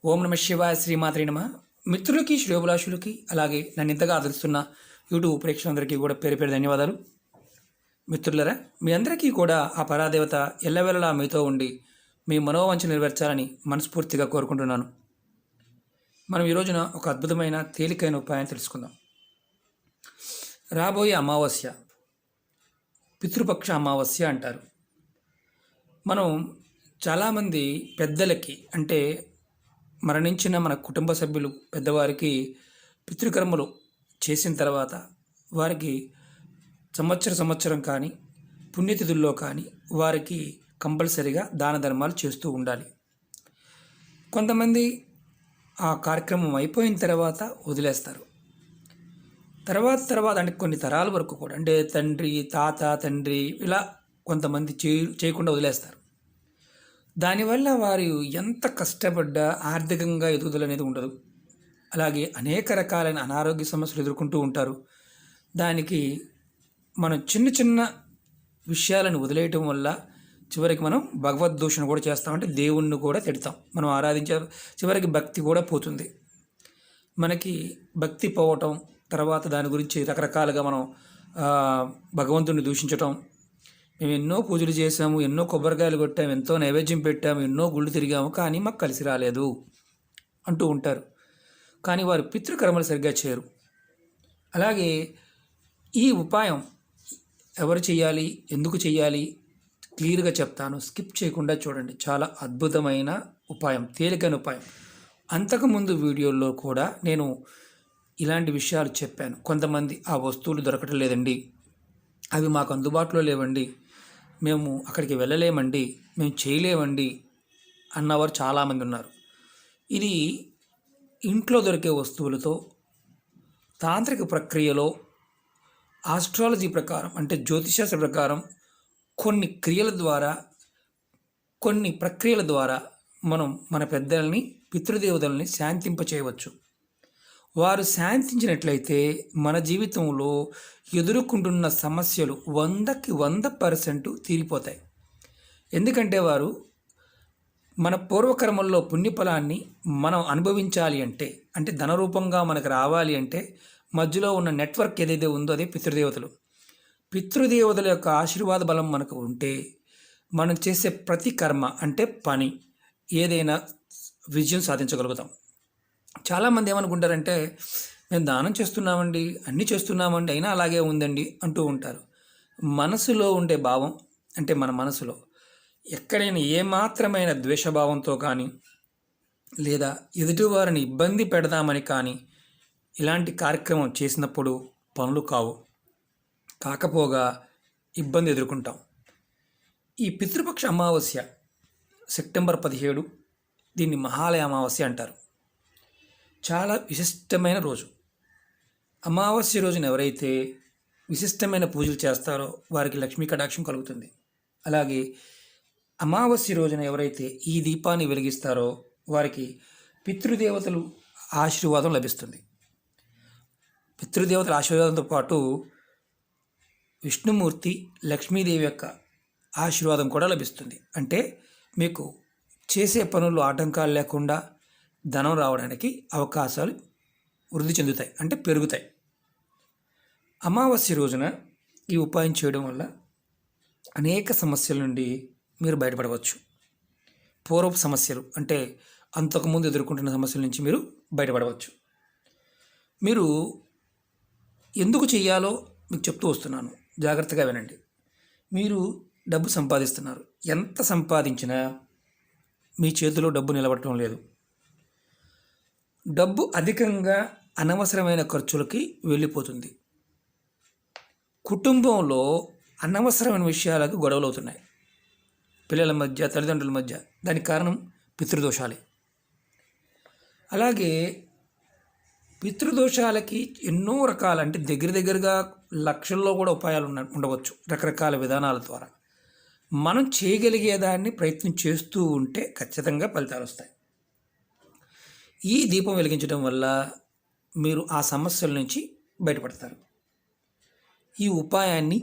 ఓం నమ శివాయ శ్రీమాత్రే నమ. మిత్రులకి శ్రేయోభిలాషులకి అలాగే నన్ను ఇంతగా ఆదరిస్తున్న యూట్యూబ్ ప్రేక్షకులందరికీ కూడా పేరు పేరు ధన్యవాదాలు. మిత్రులరా, మీ అందరికీ కూడా ఆ పరాదేవత ఎల్లవేళలా మీతో ఉండి మీ మనోవంచ నెరవేర్చాలని మనస్ఫూర్తిగా కోరుకుంటున్నాను. మనం ఈ రోజున ఒక అద్భుతమైన తేలికైన ఉపాయాన్ని తెలుసుకుందాం. రాబోయే అమావాస్య పితృపక్ష అమావాస్య అంటారు. మనం చాలామంది పెద్దలకి, అంటే మరణించిన మన కుటుంబ సభ్యులు పెద్దవారికి పితృకర్మలు చేసిన తర్వాత వారికి సంవత్సరం కానీ పుణ్యతిథుల్లో కానీ వారికి కంపల్సరిగా దాన ధర్మాలు చేస్తూ ఉండాలి. కొంతమంది ఆ కార్యక్రమం అయిపోయిన తర్వాత వదిలేస్తారు. తర్వాత అంటే కొన్ని తరాల వరకు కూడా, అంటే తండ్రి ఇలా కొంతమంది చేయకుండా వదిలేస్తారు. దానివల్ల వారు ఎంత కష్టపడ్డా ఆర్థికంగా ఎదుగుదల అనేది ఉండదు. అలాగే అనేక రకాలైన అనారోగ్య సమస్యలు ఎదుర్కొంటూ ఉంటారు. దానికి మనం చిన్న విషయాలను వదిలేయటం వల్ల చివరికి మనం భగవద్దూషణ కూడా చేస్తామంటే దేవుణ్ణి కూడా తిడతాం. మనం ఆరాధించే చివరికి భక్తి కూడా పోతుంది. మనకి భక్తి పోవటం, తర్వాత దాని గురించి రకరకాలుగా మనం భగవంతుడిని దూషించటం, మేము ఎన్నో పూజలు చేసాము, ఎన్నో కొబ్బరికాయలు కొట్టాము, ఎంతో నైవేద్యం పెట్టాము, ఎన్నో గుళ్ళు తిరిగాము, కానీ మాకు కలిసి రాలేదు అంటూ ఉంటారు. కానీ వారు పితృకర్మలు సరిగ్గా చేయరు. అలాగే ఈ ఉపాయం ఎవరు చేయాలి, ఎందుకు చేయాలి క్లియర్గా చెప్తాను. స్కిప్ చేయకుండా చూడండి. చాలా అద్భుతమైన ఉపాయం, తేలికైన ఉపాయం. అంతకుముందు వీడియోల్లో కూడా నేను ఇలాంటి విషయాలు చెప్పాను. కొంతమంది ఆ వస్తువులు దొరకటం లేదండి, అవి మాకు అందుబాటులో లేవండి, మేము అక్కడికి వెళ్ళలేమండి, మేము చేయలేమండి అన్నవారు చాలామంది ఉన్నారు. ఇది ఇంట్లో దొరికే వస్తువులతో తాంత్రిక ప్రక్రియలో ఆస్ట్రాలజీ ప్రకారం, అంటే జ్యోతిషాస్త్ర ప్రకారం కొన్ని ప్రక్రియల ద్వారా మనం మన పెద్దల్ని, పితృదేవతల్ని శాంతింపచేయవచ్చు. వారు శాంతించినట్లయితే మన జీవితంలో ఎదుర్కొంటున్న సమస్యలు 100% తీరిపోతాయి. ఎందుకంటే వారు మన పూర్వకర్మల్లో పుణ్యఫలాన్ని మనం అనుభవించాలి అంటే ధనరూపంగా మనకు రావాలి అంటే మధ్యలో ఉన్న నెట్వర్క్ ఏదైతే ఉందో అదే పితృదేవతలు. పితృదేవతల యొక్క ఆశీర్వాద బలం మనకు ఉంటే మనం చేసే ప్రతి కర్మ, అంటే పని ఏదైనా విజయం సాధించగలుగుతాం. చాలామంది ఏమనుకుంటారంటే, మేము దానం చేస్తున్నామండి, అన్నీ చేస్తున్నామండి, అయినా అలాగే ఉందండి అంటూ ఉంటారు. మనసులో ఉండే భావం, అంటే మన మనసులో ఎక్కడైనా ఏమాత్రమైన ద్వేషభావంతో కానీ లేదా ఎదుటివారిని ఇబ్బంది పెడదామని కానీ ఇలాంటి కార్యక్రమం చేసినప్పుడు పనులు కావు, కాకపోగా ఇబ్బంది ఎదుర్కొంటాం. ఈ పితృపక్ష అమావాస్య సెప్టెంబర్ 17, దీన్ని మహాలయ అమావాస్య అంటారు. చాలా విశిష్టమైన రోజు. అమావాస్య రోజున ఎవరైతే విశిష్టమైన పూజలు చేస్తారో వారికి లక్ష్మీ కటాక్షం కలుగుతుంది. అలాగే అమావాస్య రోజున ఎవరైతే ఈ దీపాన్ని వెలిగిస్తారో వారికి పితృదేవతలు ఆశీర్వాదం లభిస్తుంది. పితృదేవతల ఆశీర్వాదంతో పాటు విష్ణుమూర్తి, లక్ష్మీదేవి యొక్క ఆశీర్వాదం కూడా లభిస్తుంది. అంటే మీకు చేసే పనుల్లో ఆటంకాలు లేకుండా ధనం రావడానికి అవకాశాలు వృద్ధి చెందుతాయి, అంటే పెరుగుతాయి. అమావాస్య రోజున ఈ ఉపాయం చేయడం వల్ల అనేక సమస్యల నుండి మీరు బయటపడవచ్చు. పూర్వపు సమస్యలు, అంటే అంతకుముందు ఎదుర్కొంటున్న సమస్యల నుంచి మీరు బయటపడవచ్చు. మీరు ఎందుకు చేయాలో మీకు చెప్తూ వస్తున్నాను, జాగ్రత్తగా వినండి. మీరు డబ్బు సంపాదిస్తున్నారు, ఎంత సంపాదించినా మీ చేతిలో డబ్బు నిలబడటం లేదు. డబ్బు అధికంగా అనవసరమైన ఖర్చులకి వెళ్ళిపోతుంది. కుటుంబంలో అనవసరమైన విషయాలకు గొడవలు అవుతున్నాయి, పిల్లల మధ్య, తల్లిదండ్రుల మధ్య. దానికి కారణం పితృదోషాలే. అలాగే పితృదోషాలకి ఎన్నో రకాల, అంటే దగ్గరగా లక్షల్లో కూడా ఉపాయాలు ఉండవచ్చు, రకరకాల విధానాల ద్వారా. మనం చేయగలిగేదాన్ని ప్రయత్నం చేస్తూ ఉంటే ఖచ్చితంగా ఫలితాలు వస్తాయి. ఈ దీపం వెలిగించడం వల్ల మీరు ఆ సమస్యల నుంచి బయటపడతారు. ఈ ఉపాయాన్ని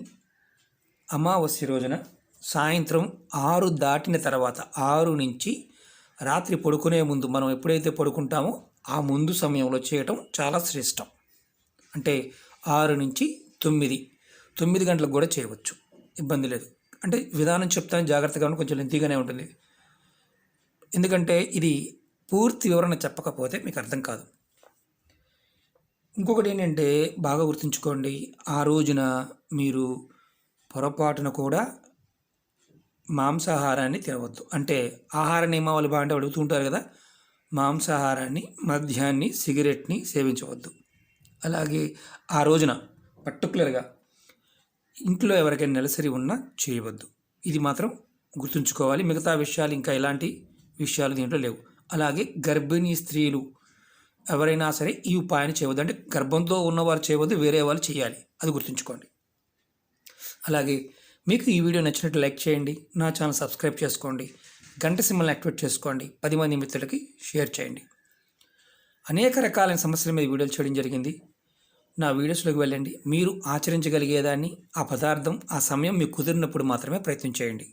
అమావాస్య రోజున సాయంత్రం 6 దాటిన తర్వాత, 6 నుంచి రాత్రి పడుకునే ముందు మనం ఎప్పుడైతే పడుకుంటామో ఆ ముందు సమయంలో చేయటం చాలా శ్రేష్టం. అంటే 6 నుంచి 9 గంటలకు కూడా చేయవచ్చు, ఇబ్బంది లేదు. అంటే విధానం చెప్తాను, జాగ్రత్తగా ఉండి, కొంచెం లెంతీగానే ఉంటుంది. ఎందుకంటే ఇది పూర్తి వివరణ చెప్పకపోతే మీకు అర్థం కాదు. ఇంకొకటి ఏంటంటే బాగా గుర్తుంచుకోండి, ఆ రోజున మీరు పొరపాటున కూడా మాంసాహారాన్ని తినవద్దు. అంటే ఆహార నియమావళి బాగా అంటే అడుగుతూ ఉంటారు కదా, మాంసాహారాన్ని, మద్యాన్ని, సిగరెట్ని సేవించవద్దు. అలాగే ఆ రోజున పర్టికులర్గా ఇంట్లో ఎవరికైనా నెలసరి ఉన్నా చేయవద్దు. ఇది మాత్రం గుర్తుంచుకోవాలి. మిగతా విషయాలు, ఇంకా ఎలాంటి విషయాలు దీంట్లో లేవు. అలాగే గర్భిణీ స్త్రీలు ఎవరైనా సరే ఈ ఉపాయాన్ని చేయవద్దు. అంటే గర్భంతో ఉన్నవారు చేయవద్దు, వేరే వాళ్ళు చేయాలి, అది గుర్తుంచుకోండి. అలాగే మీకు ఈ వీడియో నచ్చినట్టు లైక్ చేయండి, నా ఛానల్ సబ్స్క్రైబ్ చేసుకోండి, గంట సింబల్ని యాక్టివేట్ చేసుకోండి, 10 మంది మిత్రులకి షేర్ చేయండి. అనేక రకాలైన సమస్యల మీద వీడియోలు చేయడం జరిగింది. నా వీడియోస్లోకి వెళ్ళండి. మీరు ఆచరించగలిగేదాన్ని, ఆ పదార్థం, ఆ సమయం మీకు కుదిరినప్పుడు మాత్రమే ప్రయత్నం చేయండి.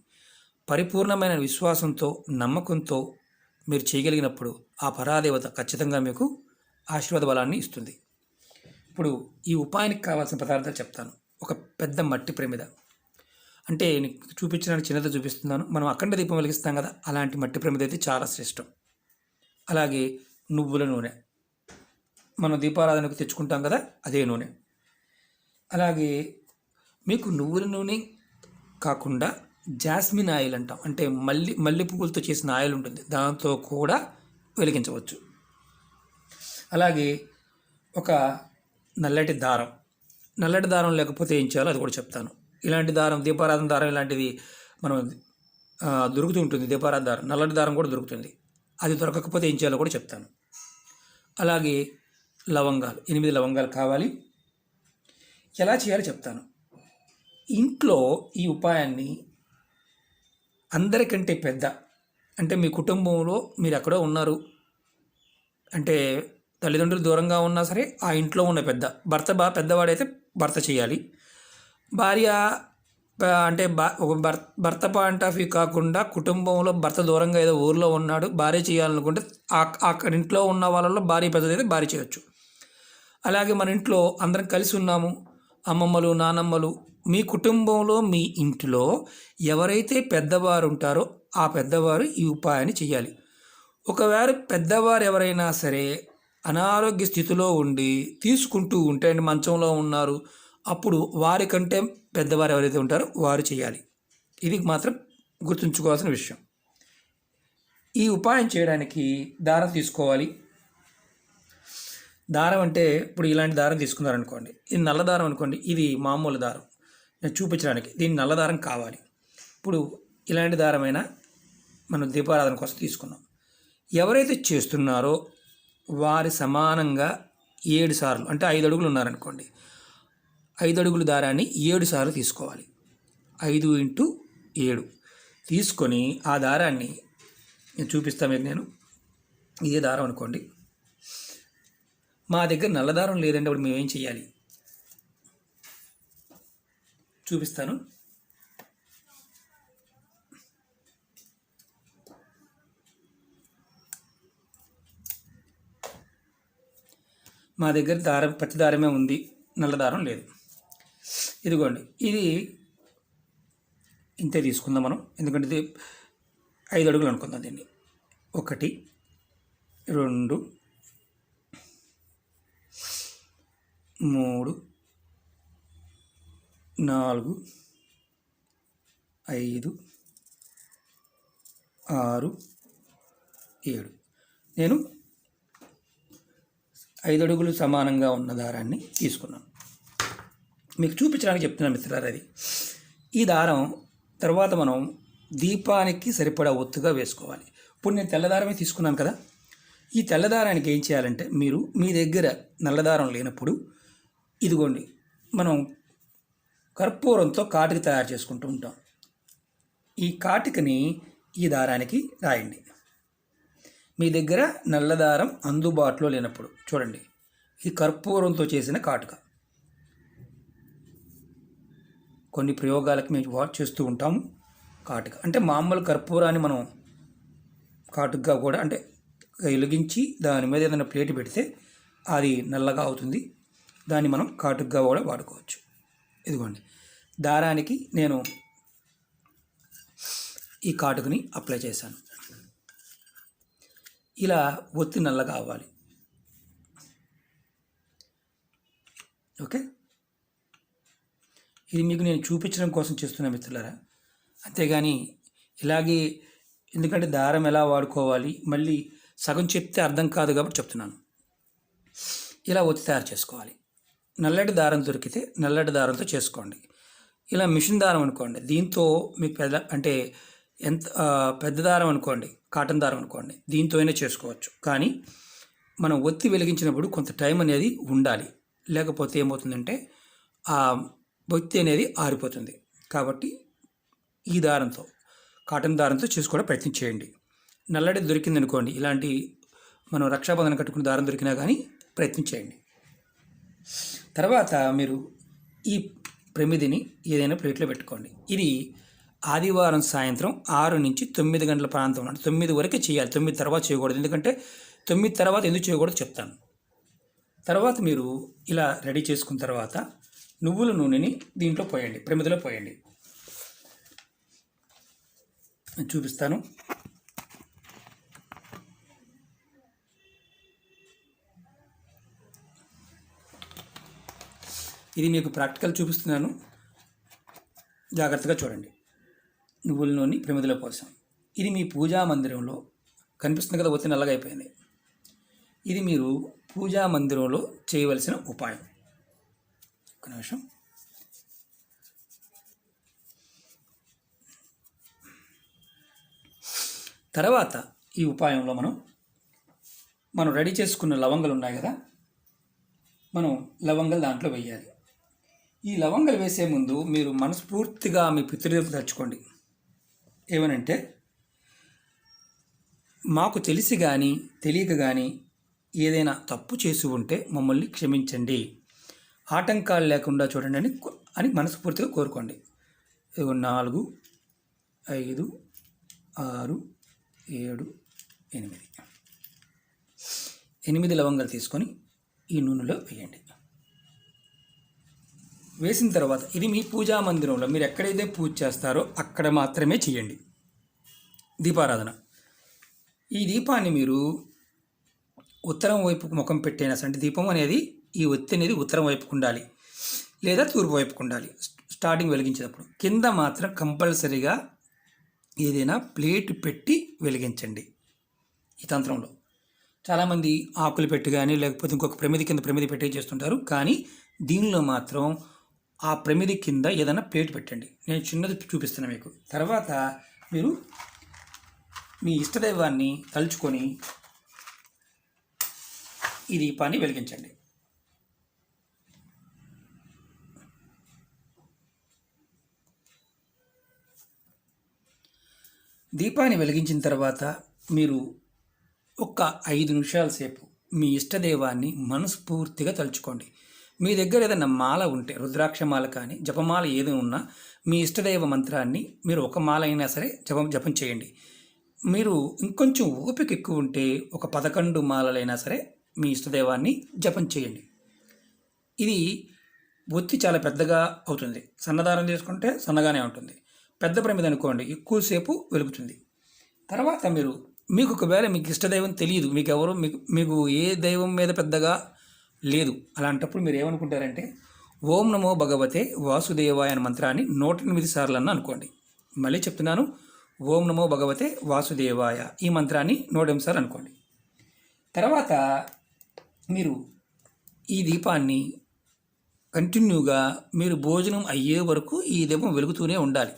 పరిపూర్ణమైన విశ్వాసంతో, నమ్మకంతో మీరు చేయగలిగినప్పుడు ఆ పరాదేవత ఖచ్చితంగా మీకు ఆశీర్వాద బలాన్ని ఇస్తుంది. ఇప్పుడు ఈ ఉపాయానికి కావాల్సిన పదార్థాలు చెప్తాను. ఒక పెద్ద మట్టి ప్రమిద, అంటే చూపించడానికి చిన్నది చూపిస్తున్నాను. మనం అఖండ దీపం వెలిగిస్తాం కదా, అలాంటి మట్టి ప్రమిద అయితే చాలా శ్రేష్టం. అలాగే నువ్వుల నూనె, మనం దీపారాధనకు తెచ్చుకుంటాం కదా, అదే నూనె. అలాగే మీకు నువ్వుల నూనె కాకుండా జాస్మిన్ ఆయిల్ అంటాం, అంటే మల్లె పువ్వులతో చేసిన ఆయిల్ ఉంటుంది, దాంతో కూడా వెలిగించవచ్చు. అలాగే ఒక నల్లటి దారం లేకపోతే ఏం చేయాలో అది కూడా చెప్తాను. ఇలాంటి దారం, దీపారాధన దారం ఇలాంటిది మనం దొరుకుతూ ఉంటుంది. దీపారాధన దారం, నల్లటి దారం కూడా దొరుకుతుంది. అది దొరకకపోతే ఏం చేయాలో కూడా చెప్తాను. అలాగే లవంగాలు, 8 లవంగాలు కావాలి. ఎలా చేయాలో చెప్తాను. ఇంట్లో ఈ ఉపాయాన్ని అందరికంటే పెద్ద, అంటే మీ కుటుంబంలో మీరు ఎక్కడో ఉన్నారు, అంటే తల్లిదండ్రులు దూరంగా ఉన్నా సరే ఆ ఇంట్లో ఉన్న భర్త పెద్దవాడైతే భర్త చేయాలి. భార్య అంటే ఒక భర్త పాయింట్ ఆఫ్ వ్యూ కాకుండా కుటుంబంలో భర్త దూరంగా ఏదో ఊర్లో ఉన్నాడు, భార్య చేయాలనుకుంటే అక్కడ ఇంట్లో ఉన్న వాళ్ళలో భార్య పెద్దదైతే భార్య చేయొచ్చు. అలాగే మన ఇంట్లో అందరం కలిసి ఉన్నాము, అమ్మమ్మలు, నానమ్మలు, మీ కుటుంబంలో మీ ఇంటిలో ఎవరైతే పెద్దవారు ఉంటారో ఆ పెద్దవారు ఈ ఉపాయాన్ని చేయాలి. ఒకవేళ పెద్దవారు ఎవరైనా సరే అనారోగ్య స్థితిలో ఉండి తీసుకుంటూ ఉంటే, మంచంలో ఉన్నారు, అప్పుడు వారికంటే పెద్దవారు ఎవరైతే ఉంటారో వారు చేయాలి. ఇది మాత్రం గుర్తుంచుకోవాల్సిన విషయం. ఈ ఉపాయం చేయడానికి దారం తీసుకోవాలి. దారం అంటే ఇప్పుడు ఇలాంటి దారం తీసుకున్నారనుకోండి, ఇది నల్ల దారం అనుకోండి, ఇది మామూలు దారం, నేను చూపించడానికి దీన్ని నల్ల దారం కావాలి. ఇప్పుడు ఇలాంటి దారమైనా మనం దీపారాధన కోసం తీసుకున్నాం. ఎవరైతే చేస్తున్నారో వారి సమానంగా 7 సార్లు, అంటే 5 అడుగులు ఉన్నారనుకోండి, 5 అడుగుల దారాన్ని 7 సార్లు తీసుకోవాలి. 5 × 7 తీసుకొని ఆ దారాన్ని నేను చూపిస్తాను మీకు. నేను ఇదే దారం అనుకోండి, మా దగ్గర నల్ల దారం లేదండి, అప్పుడు మేమేం చేయాలి చూపిస్తాను. మా దగ్గర దారం, పచ్చి దారమే ఉంది, నల్ల దారం లేదు. ఇదిగోండి, ఇది ఇంతే తీసుకుందాం మనం, ఎందుకంటే ఇది 5 అడుగులు అనుకుందాం. దీన్ని 1 2 3 4 5 6 7 నేను 5 అడుగులు సమానంగా ఉన్న దారాన్ని తీసుకున్నాను. మీకు చూపించడానికి చెప్తున్నాను మిత్రులారా. అది ఈ దారం తర్వాత మనం దీపానికి సరిపడా ఒత్తుగా వేసుకోవాలి. ఇప్పుడు నేను తెల్లదారమే తీసుకున్నాను కదా, ఈ తెల్లదారానికి ఏం చేయాలంటే, మీరు మీ దగ్గర నల్లదారం లేనప్పుడు ఇదిగోండి, మనం కర్పూరంతో కాటిక తయారు చేసుకుంటూ ఉంటాం. ఈ కాటికని ఈ దారానికి రాయండి. మీ దగ్గర నల్లదారం అందుబాటులో లేనప్పుడు చూడండి, ఇది కర్పూరంతో చేసిన కాటుక. కొన్ని ప్రయోగాలకు మేము చేస్తూ ఉంటాము. కాటుక అంటే మామూలు కర్పూరాన్ని మనం కాటుగ్గా కూడా అంటే వెలిగించి దాని మీద ఏదైనా ప్లేట్ పెడితే అది నల్లగా అవుతుంది. దాన్ని మనం కాటుగ్గా కూడా వాడుకోవచ్చు. ఇదిగోండి, దారానికి నేను ఈ కాటుకుని అప్లై చేశాను. ఇలా ఒత్తి నల్లగా అవ్వాలి. ఓకే, ఇది మీకు నేను చూపించడం కోసం చేస్తున్నా మిత్రులారా. అంతేగాని ఇలాగే, ఎందుకంటే దారం ఎలా వాడుకోవాలి మళ్ళీ సగం చెప్తే అర్థం కాదు కాబట్టి చెప్తున్నాను. ఇలా ఒత్తి తయారు చేసుకోవాలి. నల్లటి దారం దొరికితే నల్లటి దారంతో చేసుకోండి. ఇలా మిషన్ దారం అనుకోండి, దీంతో మీకు ఎంత పెద్ద దారం అనుకోండి, కాటన్ దారం అనుకోండి, దీంతో అయినా చేసుకోవచ్చు. కానీ మనం ఒత్తి వెలిగించినప్పుడు కొంత టైం అనేది ఉండాలి. లేకపోతే ఏమవుతుందంటే ఆ ఒత్తి అనేది ఆరిపోతుంది. కాబట్టి ఈ దారంతో, కాటన్ దారంతో చేసుకోవడం ప్రయత్నం చేయండి. నల్లటి దొరికింది అనుకోండి, ఇలాంటి మనం రక్షాబంధన కట్టుకున్న దారం దొరికినా కానీ ప్రయత్నం చేయండి. తర్వాత మీరు ఈ ప్రమిదిని ఏదైనా ప్లేట్లో పెట్టుకోండి. ఇది ఆదివారం సాయంత్రం 6 నుంచి 9 గంటల ప్రాంతంలో, 9 వరకే చేయాలి. 9 తర్వాత చేయకూడదు. ఎందుకంటే 9 తర్వాత ఎందుకు చేయకూడదు చెప్తాను. తర్వాత మీరు ఇలా రెడీ చేసుకున్న తర్వాత నువ్వుల నూనెని దీంట్లో పోయండి, ప్రమిదిలో పోయండి. నేను చూపిస్తాను. ఇది మీకు ప్రాక్టికల్ చూపిస్తున్నాను, జాగ్రత్తగా చూడండి. నువ్వుల నూనె ప్రమిదిలో పోసాం. ఇది మీ పూజా మందిరంలో కనిపిస్తుంది కదా, ఒత్తి నల్లగా అయిపోయింది. ఇది మీరు పూజా మందిరంలో చేయవలసిన ఉపాయం. ఒక నిమిషం. తర్వాత ఈ ఉపాయంలో మనం రెడీ చేసుకున్న లవంగాలు ఉన్నాయి కదా, మనం లవంగాలు దాంట్లో వేయాలి. ఈ లవంగాలు వేసే ముందు మీరు మనస్ఫూర్తిగా మీ పితృదేవత తలుచుకోండి. ఏమనంటే, మాకు తెలిసి కానీ తెలియక కానీ ఏదైనా తప్పు చేసి ఉంటే మమ్మల్ని క్షమించండి, ఆటంకాలు లేకుండా చూడండి అని మనస్ఫూర్తిగా కోరుకోండి. 4, 5, 6, 7, 8 లవంగాలు తీసుకొని ఈ నూనెలో వేయండి. వేసిన తర్వాత ఇది మీ పూజా మందిరంలో మీరు ఎక్కడైతే పూజ చేస్తారో అక్కడ మాత్రమే చేయండి దీపారాధన. ఈ దీపాన్ని మీరు ఉత్తరం వైపు ముఖం పెట్టైనా సరే, దీపం అనేది, ఈ ఒత్తి అనేది ఉత్తరం వైపుకు ఉండాలి లేదా తూర్పు వైపుకు ఉండాలి. స్టార్టింగ్ వెలిగించేటప్పుడు కింద మాత్రం కంపల్సరీగా ఏదైనా ప్లేట్ పెట్టి వెలిగించండి. ఈ తంత్రంలో చాలామంది ఆకులు పెట్టి కానీ లేకపోతే ఇంకొక ప్రమిది కింద ప్రమిది పెట్టి చేస్తుంటారు. కానీ దీనిలో మాత్రం ఆ ప్రమిది కింద ఏదైనా ప్లేట్ పెట్టండి. నేను చిన్నది చూపిస్తున్నాను మీకు. తర్వాత మీరు మీ ఇష్టదైవాన్ని తలుచుకొని ఈ దీపాన్ని వెలిగించండి. దీపాన్ని వెలిగించిన తర్వాత మీరు ఒక 5 నిమిషాల సేపు మీ ఇష్టదైవాన్ని మనస్ఫూర్తిగా తలుచుకోండి. మీ దగ్గర ఏదైనా మాల ఉంటే, రుద్రాక్ష మాల కానీ జపమాల ఏదైనా ఉన్నా, మీ ఇష్టదైవ మంత్రాన్ని మీరు ఒక మాల అయినా సరే జపం చేయండి. మీరు ఇంకొంచెం ఓపిక ఎక్కువ ఉంటే ఒక 11 మాలలైనా సరే మీ ఇష్టదైవాన్ని జపం చేయండి. ఇది ఒత్తి చాలా పెద్దగా అవుతుంది. సన్నదారం చేసుకుంటే సన్నగానే ఉంటుంది. పెద్ద ప్రమిద అనుకోండి ఎక్కువసేపు వెలుగుతుంది. తర్వాత మీకు ఒకవేళ మీకు ఇష్టదైవం తెలియదు, మీకు ఏ దైవం మీద పెద్దగా లేదు, అలాంటప్పుడు మీరు ఏమనుకుంటారంటే ఓం నమో భగవతే వాసుదేవాయ అనే మంత్రాన్ని 108 సార్లు అనుకోండి. మళ్ళీ చెప్తున్నాను, ఓం నమో భగవతే వాసుదేవాయ ఈ మంత్రాన్ని 108 సార్లు అనుకోండి. తర్వాత మీరు ఈ దీపాన్ని కంటిన్యూగా మీరు భోజనం అయ్యే వరకు ఈ దీపం వెలుగుతూనే ఉండాలి.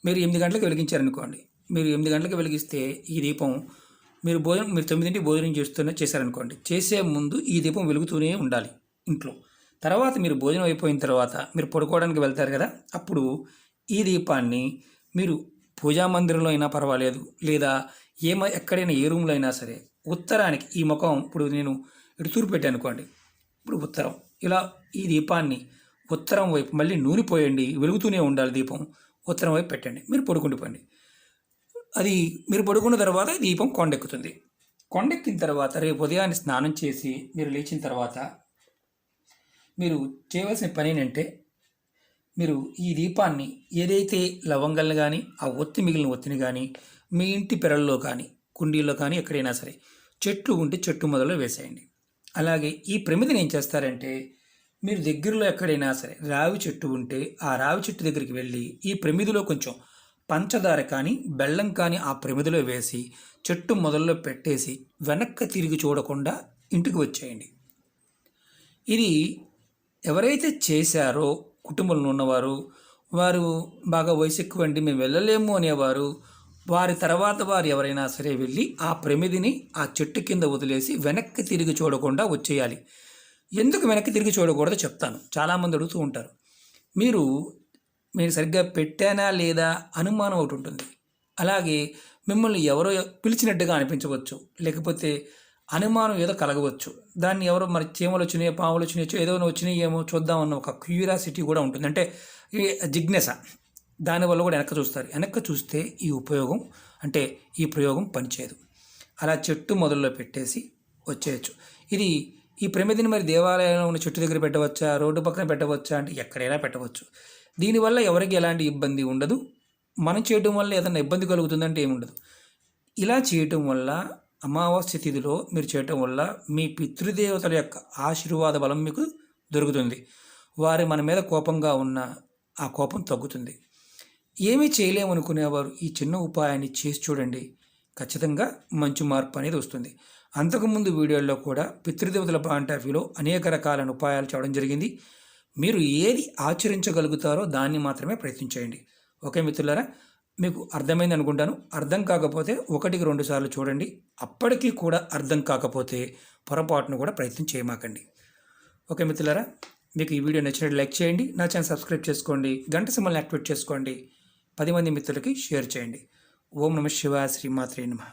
మీరు 8 గంటలకు వెలిగించారనుకోండి, మీరు 8 గంటలకు వెలిగిస్తే ఈ దీపం మీరు 9ంటికి భోజనం చేశారనుకోండి, చేసే ముందు ఈ దీపం వెలుగుతూనే ఉండాలి ఇంట్లో. తర్వాత మీరు భోజనం అయిపోయిన తర్వాత మీరు పడుకోవడానికి వెళ్తారు కదా, అప్పుడు ఈ దీపాన్ని మీరు పూజా మందిరంలో అయినా పర్వాలేదు, లేదా ఎక్కడైనా ఏ రూమ్లో అయినా సరే ఉత్తరానికి ఈ ముఖం, ఇప్పుడు నేను ఇటు తూర్పు పెట్టాను అనుకోండి, ఇప్పుడు ఉత్తరం, ఇలా ఈ దీపాన్ని ఉత్తరం వైపు మళ్ళీ నూనె పోయండి, వెలుగుతూనే ఉండాలి దీపం, ఉత్తరం వైపు పెట్టండి, మీరు పడుకుండిపోండి. అది మీరు పడుకున్న తర్వాత దీపం కొండెక్కుతుంది. కొండెక్కిన తర్వాత రేపు ఉదయాన్నే స్నానం చేసి మీరు లేచిన తర్వాత మీరు చేయవలసిన పని ఏంటంటే, మీరు ఈ దీపాన్ని ఏదైతే లవంగాలను కానీ ఆ ఒత్తి మిగిలిన ఒత్తిని కానీ మీ ఇంటి పెరల్లో కానీ కుండీల్లో కానీ ఎక్కడైనా సరే చెట్లు ఉంటే చెట్టు మొదలు వేసేయండి. అలాగే ఈ ప్రమిదిని ఏం చేస్తారంటే, మీరు దగ్గరలో ఎక్కడైనా సరే రావి చెట్టు ఉంటే ఆ రావి చెట్టు దగ్గరికి వెళ్ళి ఈ ప్రమిదిలో కొంచెం పంచదార కానీ బెల్లం కానీ ఆ ప్రమిదిలో వేసి చెట్టు మొదల్లో పెట్టేసి వెనక్కి తిరిగి చూడకుండా ఇంటికి వచ్చేయండి. ఇది ఎవరైతే చేశారో కుటుంబంలో ఉన్నవారు, వారు బాగా వయసు ఎక్కువండి మేము వెళ్ళలేము అనేవారు, వారి తర్వాత వారు ఎవరైనా సరే వెళ్ళి ఆ ప్రమిదిని ఆ చెట్టు కింద వదిలేసి వెనక్కి తిరిగి చూడకుండా వచ్చేయాలి. ఎందుకు వెనక్కి తిరిగి చూడకూడదో చెప్తాను. చాలామంది అడుగుతూ ఉంటారు, మీరు సరిగ్గా పెట్టానా లేదా అనుమానం ఒకటి ఉంటుంది. అలాగే మిమ్మల్ని ఎవరో పిలిచినట్టుగా అనిపించవచ్చు, లేకపోతే అనుమానం ఏదో కలగవచ్చు. దాన్ని ఎవరో మరి చీమలు వచ్చినాయో పాములు వచ్చినాయో ఏదో వచ్చినాయి ఏమో చూద్దామన్న ఒక క్యూరియాసిటీ కూడా ఉంటుంది. అంటే ఈ జిజ్ఞాస, దానివల్ల కూడా వెనక్కి చూస్తారు. వెనక్కి చూస్తే ఈ ప్రయోగం పనిచేయదు. అలా చెట్టు మొదల్లో పెట్టేసి వచ్చేయచ్చు. ఈ ప్రమిదిని మరి దేవాలయంలో ఉన్న చెట్టు దగ్గర పెట్టవచ్చా, రోడ్డు పక్కన పెట్టవచ్చా అంటే ఎక్కడైనా పెట్టవచ్చు. దీనివల్ల ఎవరికి ఎలాంటి ఇబ్బంది ఉండదు. మనం చేయడం వల్ల ఏదైనా ఇబ్బంది కలుగుతుందంటే ఏముండదు. ఇలా చేయటం వల్ల అమావాస్య తిథిలో మీరు చేయటం వల్ల మీ పితృదేవతల యొక్క ఆశీర్వాద బలం మీకు దొరుకుతుంది. వారు మన మీద కోపంగా ఉన్న ఆ కోపం తగ్గుతుంది. ఏమీ చేయలేమనుకునేవారు ఈ చిన్న ఉపాయాన్ని చేసి చూడండి, ఖచ్చితంగా మంచి మార్పు అనేది వస్తుంది. అంతకుముందు వీడియోల్లో కూడా పితృదేవతల పాయింట్ ఆఫ్ వ్యూలో అనేక రకాలైన ఉపాయాలు చేయడం జరిగింది. మీరు ఏది ఆచరించగలుగుతారో దాన్ని మాత్రమే ప్రయత్నించేయండి. ఓకే మిత్రులారా, మీకు అర్థమైంది అనుకుంటాను. అర్థం కాకపోతే 1-2 సార్లు చూడండి. అప్పటికీ కూడా అర్థం కాకపోతే పొరపాటును కూడా ప్రయత్నం చేయమాకండి. ఓకే మిత్రులారా, మీకు ఈ వీడియో నచ్చినట్టు లైక్ చేయండి, నా ఛానల్ సబ్స్క్రైబ్ చేసుకోండి, గంట సింబల్ని యాక్టివేట్ చేసుకోండి, 10 మంది మిత్రులకి షేర్ చేయండి. ఓం నమః శివాయ, శ్రీమాత్రే నమః.